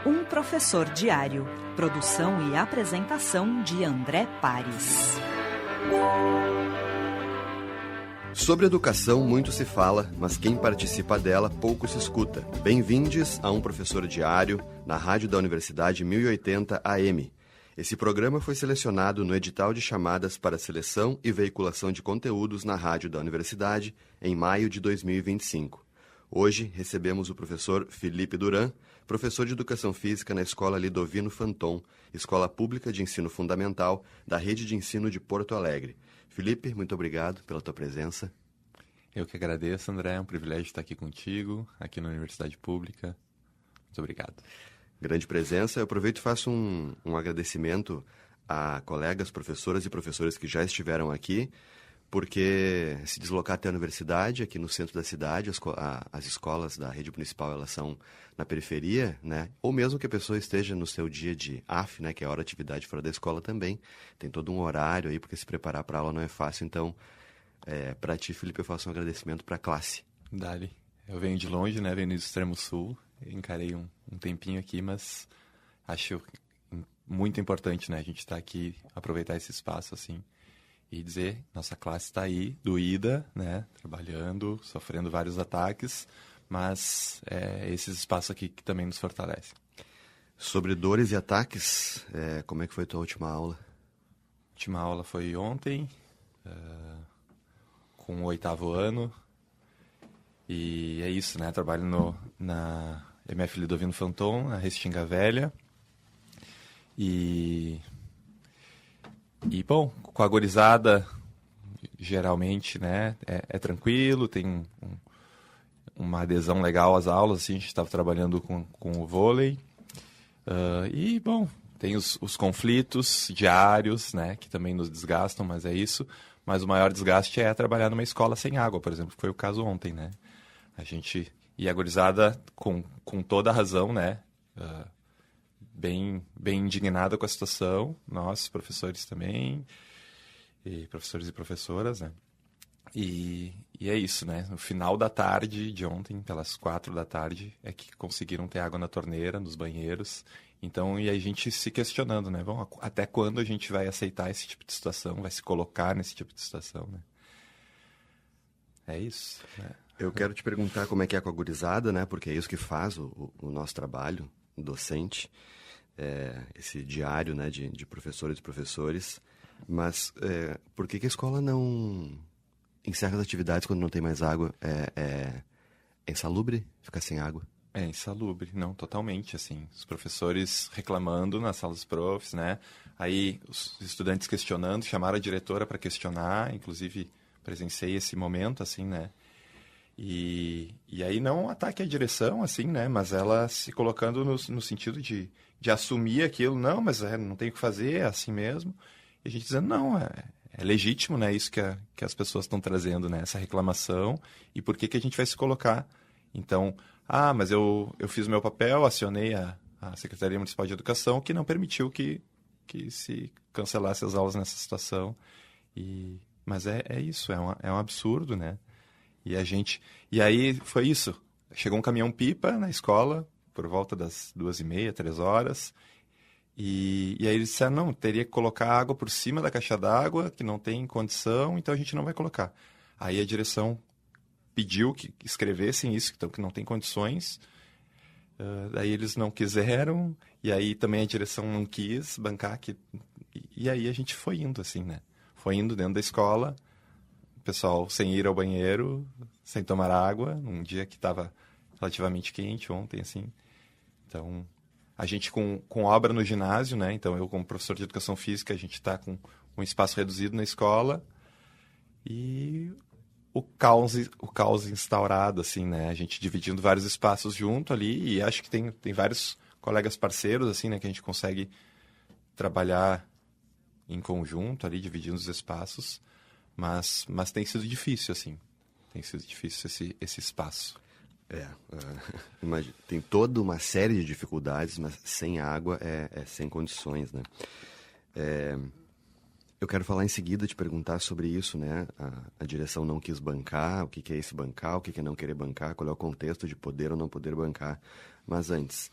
Um Professor Diário. Produção e apresentação de André Pares. Sobre educação muito se fala, mas quem participa dela pouco se escuta. Bem-vindos a Um Professor Diário, na rádio da Universidade 1080 AM. Esse programa foi selecionado no edital de chamadas para seleção e veiculação de conteúdos na rádio da Universidade em maio de 2025. Hoje recebemos o professor Felipe Duran, professor de Educação Física na Escola Lidovino Fanton, escola pública de ensino fundamental da Rede de Ensino de Porto Alegre. Felipe, muito obrigado pela tua presença. Eu que agradeço, André. É um privilégio estar aqui contigo, aqui na Universidade Pública. Muito obrigado. Grande presença. Eu aproveito e faço um agradecimento a colegas, professoras e professores que já estiveram aqui, porque se deslocar até a universidade, aqui no centro da cidade, as escolas da rede municipal, elas são na periferia, né? Ou mesmo que a pessoa esteja no seu dia de AF, né? Que é a hora de atividade fora da escola também. Tem todo um horário aí, porque se preparar para a aula não é fácil. Então, para ti, Felipe, eu faço um agradecimento para a classe. Dali. Eu venho de longe, né? Venho do extremo sul. Encarei um tempinho aqui, mas acho muito importante, né? A gente estar aqui, aproveitar esse espaço, assim. E dizer, nossa classe está aí, doída, né? Trabalhando, sofrendo vários ataques, mas esses espaços aqui que também nos fortalecem. Sobre dores e ataques, como é que foi a tua última aula? A última aula foi ontem, com o 8º ano. E é isso, né? Trabalho na MF Lidovino Fanton, na Restinga Velha. E, bom, com a gurizada, geralmente, né, é tranquilo, tem uma adesão legal às aulas, assim, a gente estava trabalhando com o vôlei. E, bom, tem os conflitos diários, né, que também nos desgastam, mas é isso. Mas o maior desgaste é trabalhar numa escola sem água, por exemplo, que foi o caso ontem, né. E a gurizada, com toda a razão, né, bem indignada com a situação, nós, professores também, e professores e professoras, né? E é isso, né? No final da tarde de ontem, pelas 4 da tarde, é que conseguiram ter água na torneira, nos banheiros. Então, e a gente se questionando, né? Bom, até quando a gente vai aceitar esse tipo de situação, vai se colocar nesse tipo de situação, né? É isso, né? Eu quero te perguntar como é que é com a gurizada, né? Porque é isso que faz o nosso trabalho docente. Esse diário, né, de professores e professores, mas por que a escola não encerra as atividades quando não tem mais água? É insalubre ficar sem água? É insalubre, não, totalmente, assim, os professores reclamando nas salas dos profs, né, aí os estudantes questionando, chamaram a diretora para questionar, inclusive presenciei esse momento, assim, né, e aí não um ataque à direção, assim, né, mas ela se colocando no sentido de assumir aquilo, não, mas não tem o que fazer, é assim mesmo. E a gente dizendo, não, é legítimo, né, isso que as pessoas estão trazendo, né, essa reclamação, e por que a gente vai se colocar? Então, mas eu fiz o meu papel, acionei a Secretaria Municipal de Educação, que não permitiu que se cancelasse as aulas nessa situação. Mas é isso, é um absurdo, né? E aí foi isso, chegou um caminhão-pipa na escola, por volta das 2h30, 3h, e aí eles disseram, não, teria que colocar água por cima da caixa d'água, que não tem condição, então a gente não vai colocar. Aí a direção pediu que escrevessem isso, então que não tem condições, daí eles não quiseram, e aí também a direção não quis bancar, e aí a gente foi indo, assim, né? Foi indo dentro da escola, o pessoal sem ir ao banheiro, sem tomar água, num dia que estava relativamente quente ontem, assim. Então, a gente com obra no ginásio, né? Então, eu como professor de Educação Física, a gente está com um espaço reduzido na escola e o caos instaurado, assim, né? A gente dividindo vários espaços junto ali e acho que tem vários colegas parceiros, assim, né? Que a gente consegue trabalhar em conjunto ali, dividindo os espaços, mas tem sido difícil, assim. Tem sido difícil esse espaço. Tem toda uma série de dificuldades, mas sem água é sem condições, né? Eu quero falar em seguida, te perguntar sobre isso, né? A direção não quis bancar, o que é esse bancar, o que é não querer bancar, qual é o contexto de poder ou não poder bancar. Mas antes,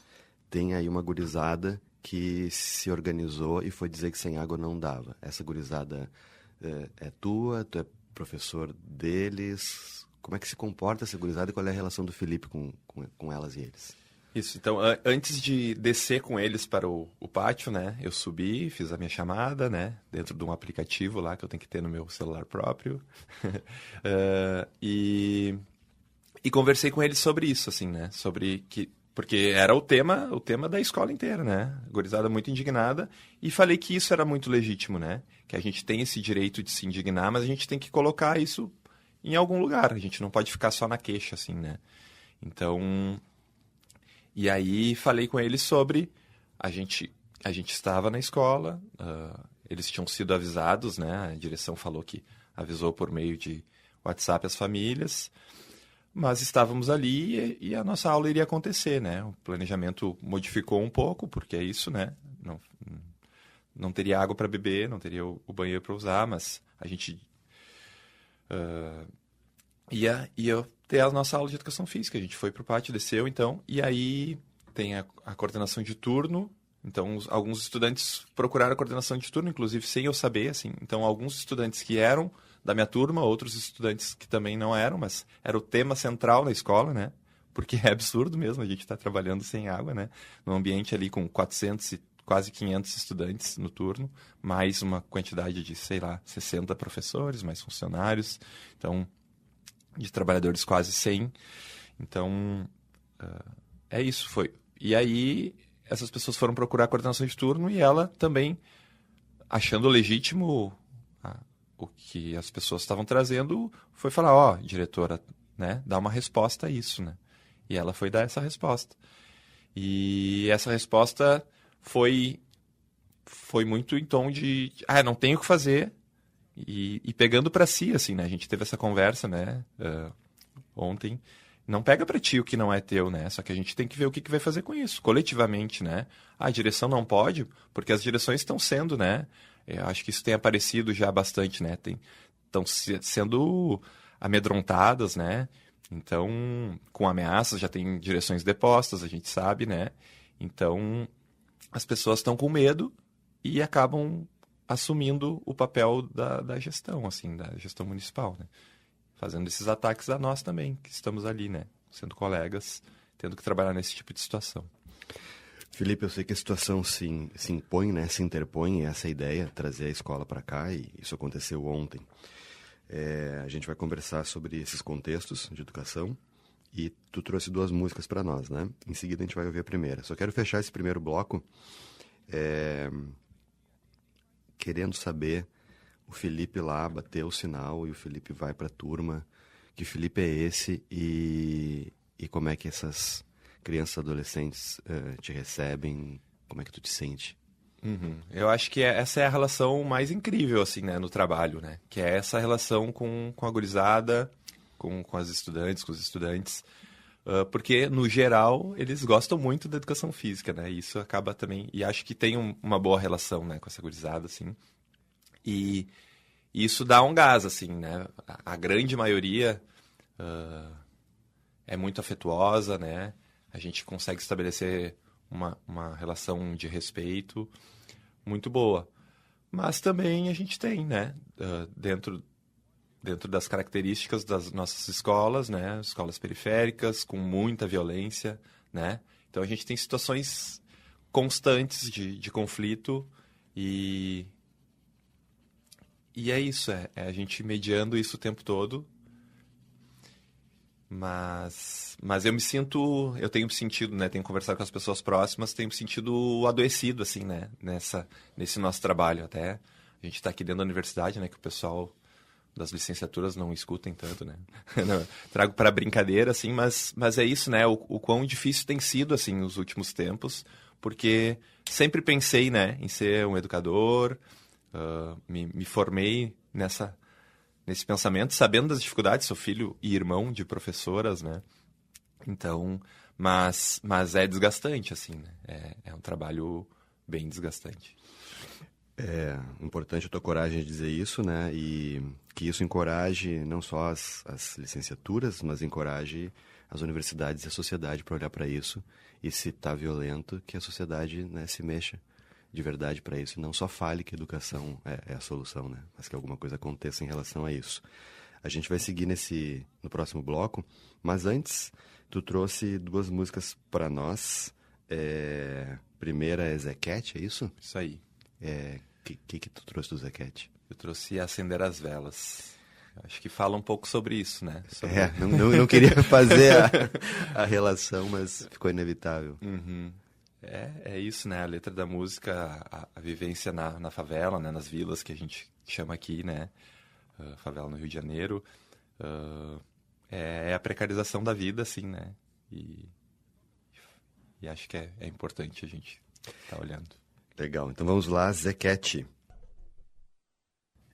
tem aí uma gurizada que se organizou e foi dizer que sem água não dava. Essa gurizada é tua? Tu é professor deles? Como é que se comporta essa gurizada e qual é a relação do Felipe com elas e eles? Isso, então, antes de descer com eles para o pátio, né, eu subi, fiz a minha chamada, né, dentro de um aplicativo lá que eu tenho que ter no meu celular próprio, e conversei com eles sobre isso, assim, né, porque era o tema da escola inteira, né, gurizada muito indignada, e falei que isso era muito legítimo, né, que a gente tem esse direito de se indignar, mas a gente tem que colocar isso em algum lugar, a gente não pode ficar só na queixa, assim, né, então... E aí falei com eles sobre... A gente estava na escola, eles tinham sido avisados, né? A direção falou que avisou por meio de WhatsApp as famílias, mas estávamos ali e a nossa aula iria acontecer, né? O planejamento modificou um pouco, porque é isso, né? Não teria água para beber, não teria o banheiro para usar, mas a gente ia ter a nossa aula de educação física. A gente foi para o pátio, desceu, então, e aí tem a coordenação de turno. Então, alguns estudantes procuraram a coordenação de turno, inclusive sem eu saber, assim. Então, alguns estudantes que eram da minha turma, outros estudantes que também não eram, mas era o tema central na escola, né? Porque é absurdo mesmo a gente estar trabalhando sem água, né? Num ambiente ali com 400 e quase 500 estudantes no turno, mais uma quantidade de, 60 professores, mais funcionários. Então... de trabalhadores quase 100. Então, é isso, foi. E aí, essas pessoas foram procurar a coordenação de turno e ela também, achando legítimo o que as pessoas estavam trazendo, foi falar, diretora, né, dá uma resposta a isso, né? E ela foi dar essa resposta. E essa resposta foi muito em tom de, não tenho o que fazer. E pegando para si, assim, né? A gente teve essa conversa, né? Ontem. Não pega para ti o que não é teu, né? Só que a gente tem que ver o que vai fazer com isso, coletivamente, né? A direção não pode, porque as direções estão sendo, né? Eu acho que isso tem aparecido já bastante, né? Estão sendo amedrontadas, né? Então, com ameaças, já tem direções depostas, a gente sabe, né? Então, as pessoas estão com medo e acabam assumindo o papel da gestão, assim, da gestão municipal, né? Fazendo esses ataques a nós também, que estamos ali, né? Sendo colegas, tendo que trabalhar nesse tipo de situação. Felipe, eu sei que a situação se impõe, né? Se interpõe essa ideia, trazer a escola para cá, e isso aconteceu ontem. A gente vai conversar sobre esses contextos de educação e tu trouxe 2 músicas para nós, né? Em seguida a gente vai ouvir a primeira. Só quero fechar esse primeiro bloco querendo saber, o Felipe lá bateu o sinal e o Felipe vai para a turma. Que Felipe é esse e como é que essas crianças e adolescentes te recebem? Como é que tu te sente? Uhum. Eu acho que essa é a relação mais incrível, assim, né, no trabalho, né? Que é essa relação com a gurizada, com as estudantes, com os estudantes. Porque, no geral, eles gostam muito da educação física, né? E isso acaba também... E acho que tem uma boa relação, né, com essa gurizada, assim. E isso dá um gás, assim, né? A grande maioria é muito afetuosa, né? A gente consegue estabelecer uma relação de respeito muito boa. Mas também a gente tem, né? Dentro das características das nossas escolas, né? Escolas periféricas, com muita violência, né? Então, a gente tem situações constantes de conflito e é isso, é a gente mediando isso o tempo todo. Mas eu tenho me sentido, né? Tenho conversado com as pessoas próximas, tenho me sentido adoecido, assim, né? Nesse nosso trabalho até. A gente está aqui dentro da universidade, né? Que o pessoal das licenciaturas não escutem tanto, né? Não, trago para brincadeira, assim, mas é isso, né? O quão difícil tem sido, assim, nos últimos tempos, porque sempre pensei, né, em ser um educador, me formei nesse pensamento, sabendo das dificuldades, sou filho e irmão de professoras, né? Então, mas é desgastante, assim, né? É um trabalho bem desgastante. É importante a tua coragem de dizer isso, né? E que isso encoraje não só as licenciaturas, mas encoraje as universidades e a sociedade para olhar para isso e, se está violento, que a sociedade, né, se mexa de verdade para isso e não só fale que a educação é a solução, né, mas que alguma coisa aconteça em relação a isso. A gente vai seguir no próximo bloco, mas antes tu trouxe 2 músicas para nós. Primeira é Zequete, é isso? Isso aí. Que tu trouxe do Zequete? Eu trouxe Acender as Velas. Acho que fala um pouco sobre isso, né? Não queria fazer a relação, mas ficou inevitável. Uhum. É isso, né? A letra da música, a vivência na favela, né? Nas vilas que a gente chama aqui, né? Favela no Rio de Janeiro. É a precarização da vida, assim, né? E acho que é importante a gente estar olhando. Legal, então vamos lá, Zequete.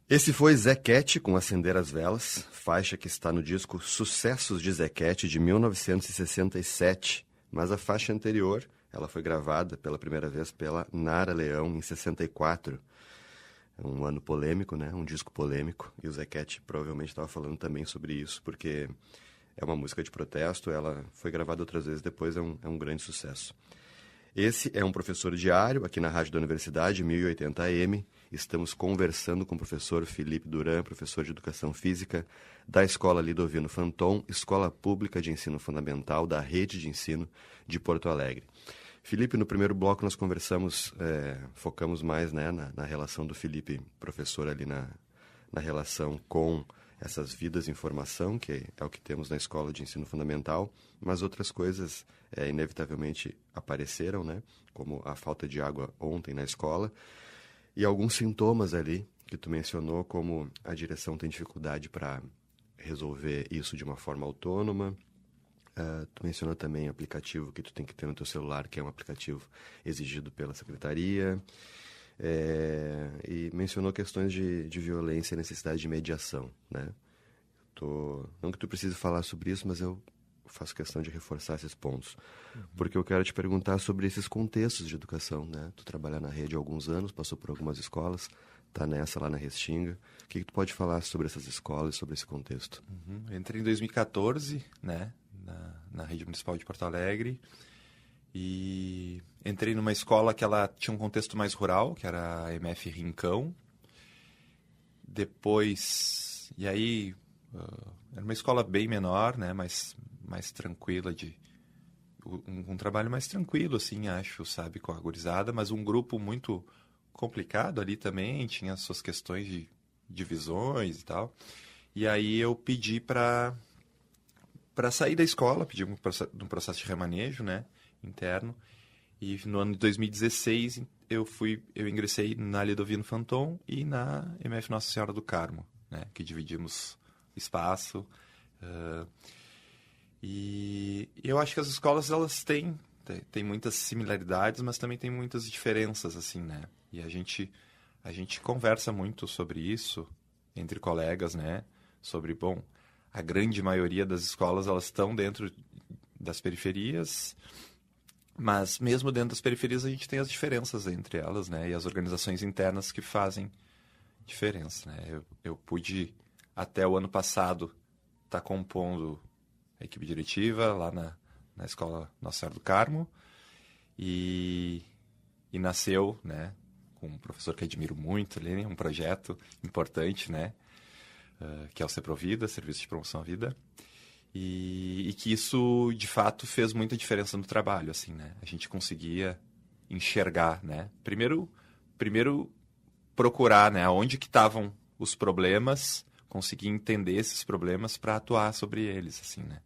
Esse foi Zequete com Acender as Velas, faixa que está no disco Sucessos de Zequete, de 1967. Mas a faixa anterior, ela foi gravada pela primeira vez pela Nara Leão, em 64. Um ano polêmico, né? Um disco polêmico. E o Zequete provavelmente estava falando também sobre isso, porque é uma música de protesto, ela foi gravada outras vezes depois, é um grande sucesso. Esse é um professor diário, aqui na Rádio da Universidade, 1080 AM. Estamos conversando com o professor Felipe Duran, professor de Educação Física da Escola Lidovino Fanton, Escola Pública de Ensino Fundamental da Rede de Ensino de Porto Alegre. Felipe, no primeiro bloco nós conversamos, focamos mais, né, na relação do Felipe, professor, ali na relação com essas vidas em formação, que é o que temos na Escola de Ensino Fundamental, mas outras coisas inevitavelmente apareceram, né, como a falta de água ontem na escola, e alguns sintomas ali que tu mencionou, como a direção tem dificuldade para resolver isso de uma forma autônoma. Tu mencionou também o aplicativo que tu tem que ter no teu celular, que é um aplicativo exigido pela secretaria, e mencionou questões de violência e necessidade de mediação, né? Não que tu precise falar sobre isso, mas eu faço questão de reforçar esses pontos, porque eu quero te perguntar sobre esses contextos de educação, né? Tu trabalha na rede há alguns anos, passou por algumas escolas, tá nessa lá na Restinga. O que tu pode falar sobre essas escolas, sobre esse contexto? Eu entrei em 2014, né? Na Rede Municipal de Porto Alegre, e entrei numa escola que ela tinha um contexto mais rural, que era a MF Rincão. Depois, e aí, era uma escola bem menor, né, mais tranquila, um trabalho mais tranquilo, assim, acho, sabe, com a gurizada, mas um grupo muito complicado ali também, tinha suas questões de divisões e tal. E aí eu pedi para sair da escola, pedi um processo de remanejo, né, interno, e no ano de 2016 eu ingressei na Lidovino Fanton e na MF Nossa Senhora do Carmo, né, que dividimos espaço, e eu acho que as escolas, elas têm muitas similaridades, mas também tem muitas diferenças, assim, né, e a gente conversa muito sobre isso entre colegas, né, sobre, a grande maioria das escolas, elas estão dentro das periferias, mas mesmo dentro das periferias a gente tem as diferenças entre elas, né? E as organizações internas que fazem diferença, né? Eu pude, até o ano passado, estar compondo a equipe diretiva lá na Escola Nossa Senhora do Carmo, e nasceu, né, com um professor que admiro muito, ali, um projeto importante, né? Que é o Seprovida, Serviço de Promoção à Vida, e que isso, de fato, fez muita diferença no trabalho, assim, né? A gente conseguia enxergar, né? Primeiro procurar, né, onde que estavam os problemas, conseguir entender esses problemas para atuar sobre eles, assim, né?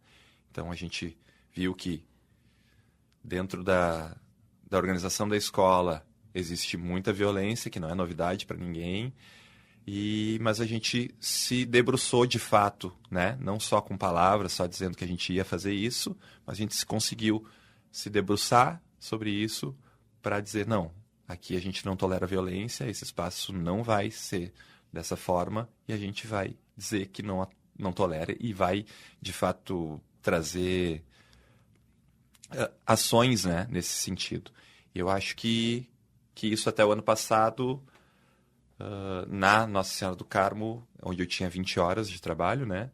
Então, a gente viu que dentro da organização da escola existe muita violência, que não é novidade para ninguém, mas a gente se debruçou de fato, né? Não só com palavras, só dizendo que a gente ia fazer isso, mas a gente conseguiu se debruçar sobre isso para dizer, não, aqui a gente não tolera violência, esse espaço não vai ser dessa forma, e a gente vai dizer que não tolera e vai, de fato, trazer ações, né, nesse sentido. E eu acho que isso até o ano passado... na Nossa Senhora do Carmo, onde eu tinha 20 horas de trabalho, né?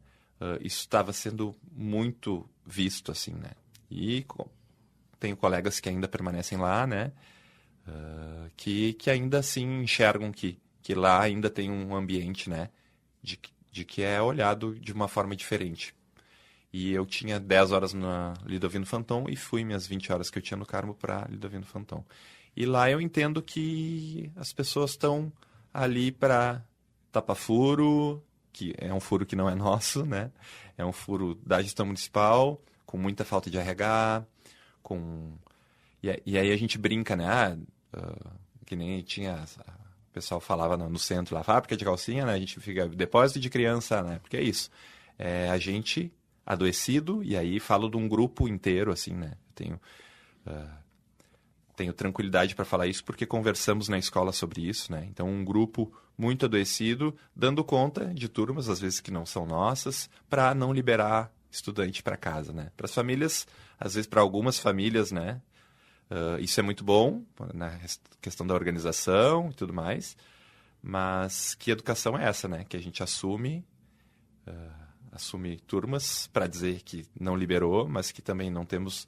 Isso estava sendo muito visto, assim, né? E tenho colegas que ainda permanecem lá, né? Que ainda assim enxergam que lá ainda tem um ambiente, né? De que é olhado de uma forma diferente. E eu tinha 10 horas na Lidovino Fanton e fui minhas 20 horas que eu tinha no Carmo para Lidovino Fanton. E lá eu entendo que as pessoas estão ali para tapar furo, que é um furo que não é nosso, né? É um furo da gestão municipal, com muita falta de RH, E aí a gente brinca, né? Que nem tinha... O pessoal falava no centro lá, fábrica de calcinha, né? A gente fica depósito de criança, né? Porque é isso. É a gente adoecido, e aí falo de um grupo inteiro, assim, né? Tenho tranquilidade para falar isso porque conversamos na escola sobre isso, né? Então, um grupo muito adoecido, dando conta de turmas, às vezes que não são nossas, para não liberar estudante para casa, né? Para as famílias, às vezes para algumas famílias, né? Isso é muito bom, na questão da organização e tudo mais, mas que educação é essa, né? Que a gente assume turmas para dizer que não liberou, mas que também não temos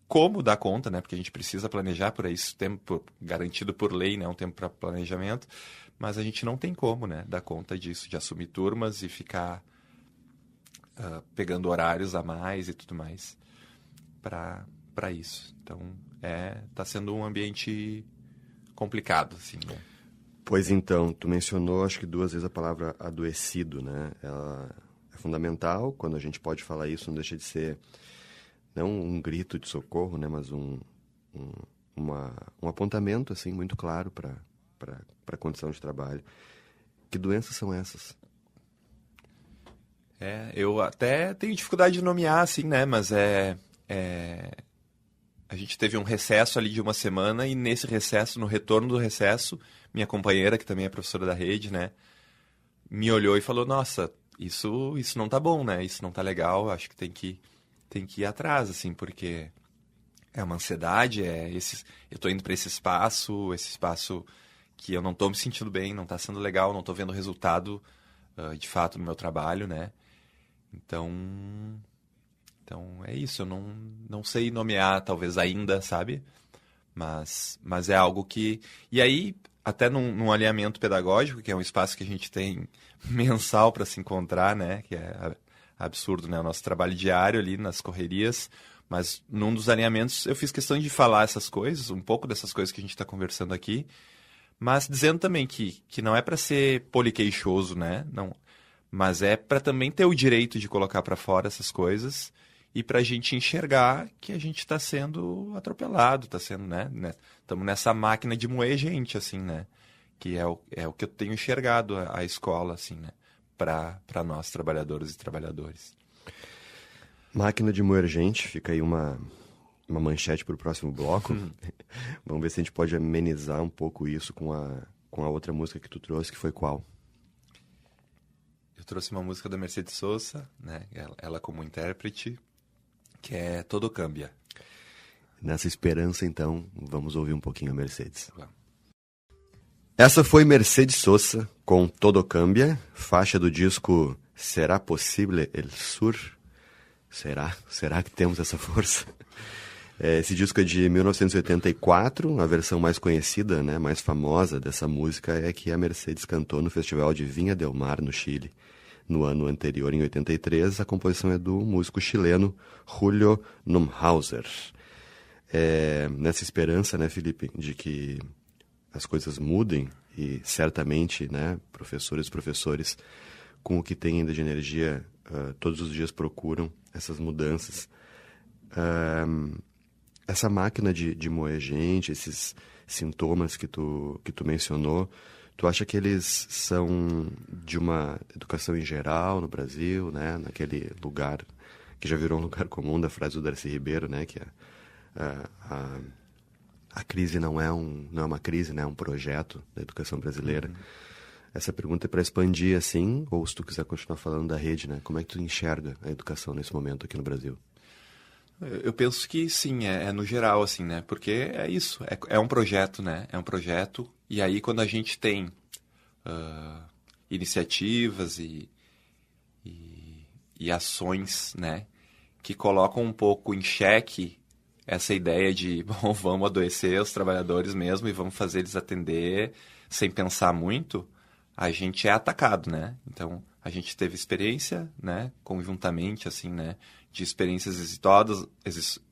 como dar conta, né? Porque a gente precisa planejar por isso, tempo garantido por lei, né? Um tempo para planejamento, mas a gente não tem como, né? Dar conta disso, de assumir turmas e ficar pegando horários a mais e tudo mais para isso. Então, tá sendo um ambiente complicado, assim, né? Pois então, tu mencionou, acho que 2 vezes a palavra adoecido, né? Ela é fundamental, quando a gente pode falar isso, não deixa de ser, não um grito de socorro, né? Mas um apontamento, assim, muito claro para a condição de trabalho. Que doenças são essas? Eu até tenho dificuldade de nomear, assim, né? Mas a gente teve um recesso ali de uma semana e nesse recesso, no retorno do recesso, minha companheira, que também é professora da rede, né, me olhou e falou, nossa, isso não tá bom, né, isso não tá legal, acho que tem que ir atrás, assim, porque é uma ansiedade, eu tô indo para esse espaço que eu não tô me sentindo bem, não tá sendo legal, não tô vendo resultado de fato no meu trabalho, né, então é isso, eu não sei nomear talvez ainda, sabe? Mas é algo que... E aí, até num alinhamento pedagógico, que é um espaço que a gente tem mensal para se encontrar, né? Que é absurdo, né? O nosso trabalho diário ali nas correrias. Mas num dos alinhamentos eu fiz questão de falar essas coisas, um pouco dessas coisas que a gente está conversando aqui, mas dizendo também que não é para ser poliqueixoso, né? Não, mas é para também ter o direito de colocar para fora essas coisas e para a gente enxergar que a gente está sendo atropelado, está sendo, né? Estamos nessa máquina de moer gente, assim, né? Que é o que eu tenho enxergado a escola, assim, né? Para nós, trabalhadoras e trabalhadores. Máquina de moer gente, fica aí uma manchete para o próximo bloco. Vamos ver se a gente pode amenizar um pouco isso com a outra música que tu trouxe, que foi qual? Eu trouxe uma música da Mercedes Sosa, né? Ela como intérprete, que é Todo Cambia. Nessa esperança, então, vamos ouvir um pouquinho a Mercedes. Vamos. Essa foi Mercedes Sosa com Todo Cambia, faixa do disco Será Possível El Sur? Será que temos essa força? Esse disco é de 1984, a versão mais conhecida, né, mais famosa dessa música é que a Mercedes cantou no Festival de Vinha del Mar, no Chile. No ano anterior, em 83, a composição é do músico chileno Julio Nomhauser. Nessa esperança, né, Felipe, de que as coisas mudem e certamente, né, professores, com o que tem ainda de energia, todos os dias procuram essas mudanças. Essa máquina de moer gente, esses sintomas que tu mencionou, tu acha que eles são de uma educação em geral no Brasil, né? Naquele lugar que já virou um lugar comum da frase do Darcy Ribeiro, né? Que a crise não é uma crise, né? É um projeto da educação brasileira. Essa pergunta é para expandir assim, ou se tu quiser continuar falando da rede, né? Como é que tu enxerga a educação nesse momento aqui no Brasil? Eu penso que sim, é no geral, assim, né? Porque é isso, é um projeto, né? É um projeto, e aí quando a gente tem iniciativas e e ações, né, que colocam um pouco em xeque essa ideia de, bom, vamos adoecer os trabalhadores mesmo e vamos fazer eles atender sem pensar muito, a gente é atacado, né? Então, a gente teve experiência, né, conjuntamente, assim, né, de experiências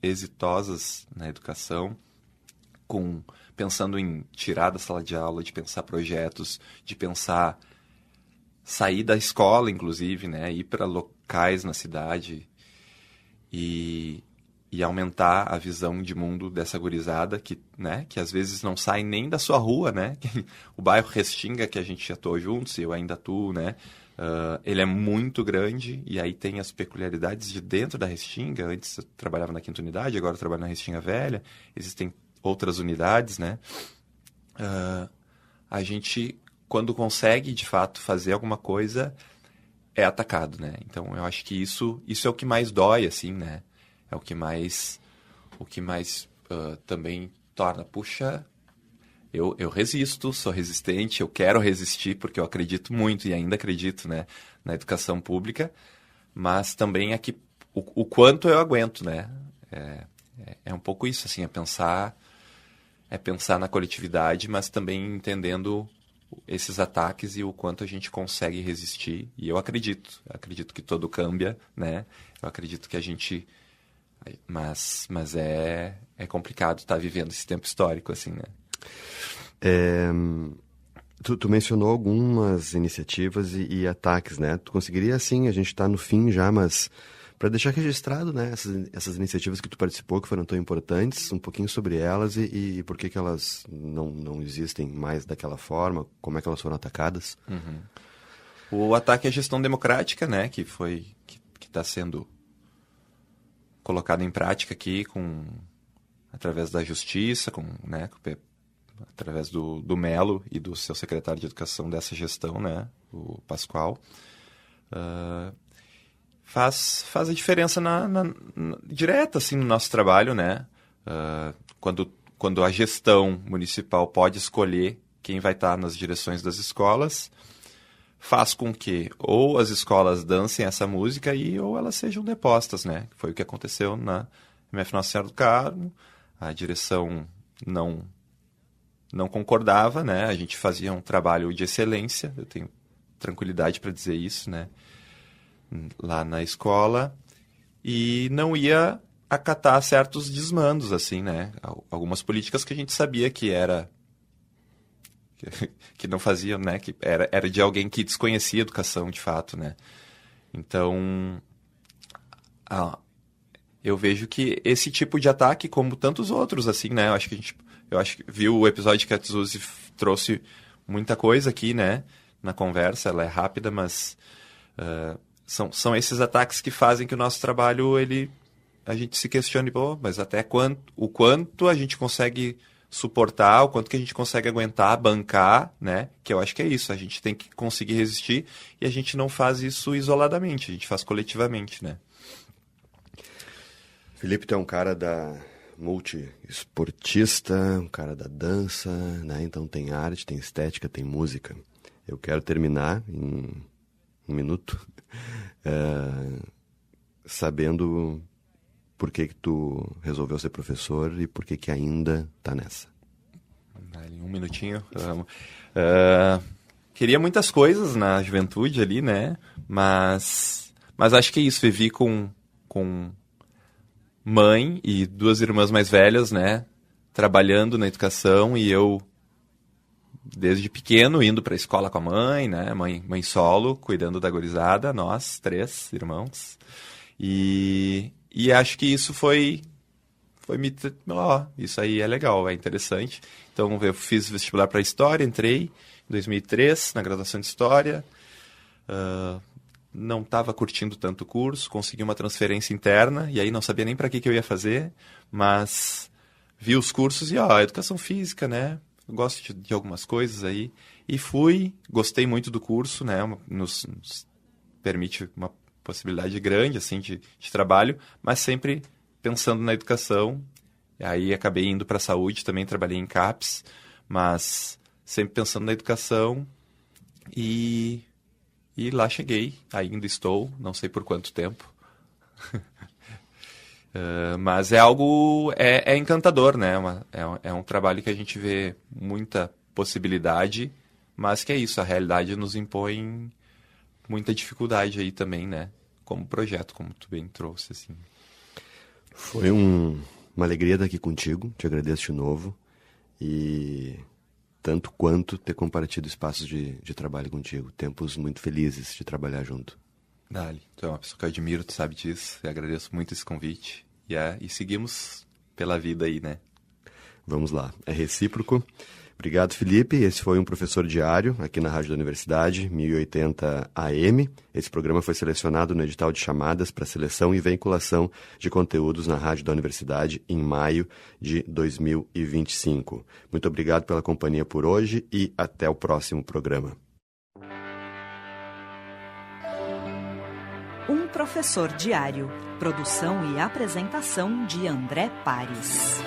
exitosas na educação, pensando em tirar da sala de aula, de pensar projetos, de pensar sair da escola, inclusive, né, ir para locais na cidade e aumentar a visão de mundo dessa gurizada que, né, que às vezes não sai nem da sua rua, né? O bairro Restinga, que a gente atuou juntos, e eu ainda atuo, né? Ele é muito grande e aí tem as peculiaridades de dentro da Restinga. Antes eu trabalhava na 5ª unidade, agora eu trabalho na Restinga Velha. Existem outras unidades, né? A gente, quando consegue, de fato, fazer alguma coisa, é atacado, né? Então, eu acho que isso é o que mais dói, assim, né? É o que mais também torna, puxa, eu resisto, sou resistente, eu quero resistir porque eu acredito muito e ainda acredito, né, na educação pública, mas também é que o quanto eu aguento, né? É um pouco isso, assim, é pensar na coletividade, mas também entendendo esses ataques e o quanto a gente consegue resistir. E eu acredito que todo cambia, né? Eu acredito que a gente... Mas é complicado estar vivendo esse tempo histórico, assim, né? Tu mencionou algumas iniciativas e ataques, né? Tu conseguiria, assim, a gente está no fim já, mas para deixar registrado, né, essas iniciativas que tu participou, que foram tão importantes, um pouquinho sobre elas e por que elas não existem mais daquela forma, como é que elas foram atacadas? Uhum. O ataque à gestão democrática, né, que está sendo colocado em prática aqui através da justiça, né, através do Melo e do seu secretário de educação dessa gestão, né, o Pascoal, faz a diferença direta, assim, no nosso trabalho, né? Quando a gestão municipal pode escolher quem vai estar nas direções das escolas, faz com que ou as escolas dancem essa música ou elas sejam depostas, né? Foi o que aconteceu na MF Nossa Senhora do Carmo. A direção não concordava, né? A gente fazia um trabalho de excelência, eu tenho tranquilidade para dizer isso, né? Lá na escola, e não ia acatar certos desmandos, assim, né? Algumas políticas que a gente sabia que não faziam, né? Que era de alguém que desconhecia a educação, de fato, né? Então, eu vejo que esse tipo de ataque, como tantos outros, assim, né? Eu acho que viu o episódio que a Tsuzi trouxe muita coisa aqui, né? Na conversa, ela é rápida, mas são esses ataques que fazem que o nosso trabalho, a gente se questione, mas até o quanto a gente consegue suportar, o quanto que a gente consegue aguentar, bancar, né? Que eu acho que é isso, a gente tem que conseguir resistir e a gente não faz isso isoladamente, a gente faz coletivamente, né? Felipe, tu é um cara da multi-esportista, um cara da dança, né? Então tem arte, tem estética, tem música. Eu quero terminar em um minuto sabendo por que tu resolveu ser professor e por que ainda tá nessa. Um minutinho. Queria muitas coisas na juventude ali, né? Mas acho que é isso. Vivi com mãe e 2 irmãs mais velhas, né? Trabalhando na educação e eu, desde pequeno, indo para a escola com a mãe, né? Mãe solo, cuidando da gurizada, nós, 3 irmãos. E acho que isso foi isso aí é legal, é interessante. Então, eu fiz vestibular para História, entrei em 2003 na graduação de História. Não estava curtindo tanto o curso, consegui uma transferência interna, e aí não sabia nem para que eu ia fazer, mas vi os cursos e, educação física, né? Eu gosto de algumas coisas aí. E gostei muito do curso, né? Nos permite uma possibilidade grande, assim, de trabalho, mas sempre pensando na educação. E aí acabei indo para a saúde, também trabalhei em CAPS, mas sempre pensando na educação e E lá cheguei, ainda estou, não sei por quanto tempo. Mas é algo, é encantador, né? É um trabalho que a gente vê muita possibilidade, mas que é isso, a realidade nos impõe muita dificuldade aí também, né? Como projeto, como tu bem trouxe, assim. Foi uma alegria estar aqui contigo, te agradeço de novo, e tanto quanto ter compartilhado espaços de trabalho contigo, tempos muito felizes de trabalhar junto. Dali, tu é uma pessoa que eu admiro, tu sabe disso, eu agradeço muito esse convite, e seguimos pela vida aí, né? Vamos lá, é recíproco. Obrigado, Felipe. Esse foi um Professor Diário, aqui na Rádio da Universidade, 1080 AM. Esse programa foi selecionado no edital de chamadas para seleção e veiculação de conteúdos na Rádio da Universidade em maio de 2025. Muito obrigado pela companhia por hoje e até o próximo programa. Um Professor Diário. Produção e apresentação de André Pares.